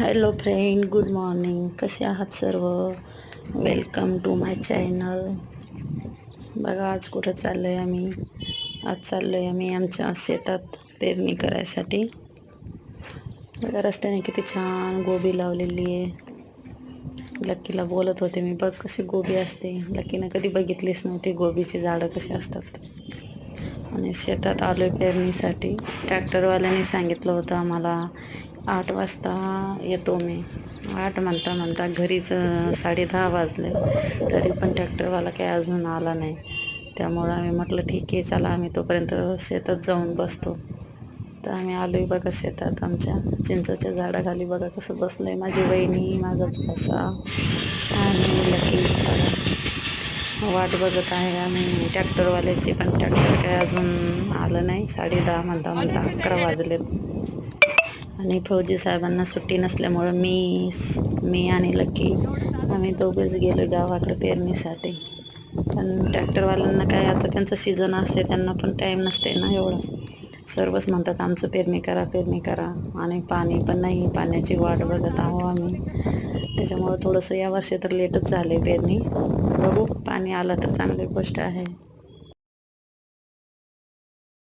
Hello friend, good morning. कसे आहात सर्व? Welcome to my channel. बघा आज कुठं चाललो आहे आम्ही. आज चाललो आहे आम्ही आमच्या शेतात पेरणी करायसाठी. बघा रस्त्याने किती छान गोबी लावलेली आहे. लक्कीला बोलत होते मी, बघ कशी गोबी असते. लक्कीनं कधी बघितलीच नव्हती गोबीची झाडं कशी असतात. आणि शेतात आलो आहे पेरणीसाठी. ट्रॅक्टरवाल्याने सांगितलं होतं आम्हाला 8 वाजता येतो मी. 8 म्हणता म्हणता घरीच 10:30 वाजले, तरी पण ट्रॅक्टरवाला काही अजून आला नाही. त्यामुळं आम्ही म्हटलं ठीक आहे, चला आम्ही तोपर्यंत शेतात जाऊन बसतो. तर आम्ही आलो आहे बघा शेतात. आमच्या चिंचेच्या झाडाखाली बघा कसं बसलं आहे माझी वहिनी, माझा भासा आणि लकी. वाट बघत आहे आम्ही ट्रॅक्टरवाल्याची, पण ट्रॅक्टर काय अजून आलं नाही. 10:30 म्हणता म्हणता 11 वाजलेत. आणि फौजी साहेबांना सुट्टी नसल्यामुळं मी आणि लक्की आम्ही दोघंच गेलो गावाकडे पेरणीसाठी. पण ट्रॅक्टरवाल्यांना काय आता त्यांचं सीझन असते, त्यांना पण टाईम नसते ना एवढा. सर्वच म्हणतात आमचं पेरणी करा आणि पाणी पण नाही. पाण्याची वाट बघत आहो आम्ही. त्याच्यामुळं थोडंसं यावर्षी तर लेटच झाले पेरणी. बघू, पाणी आलं तर चांगली गोष्ट आहे.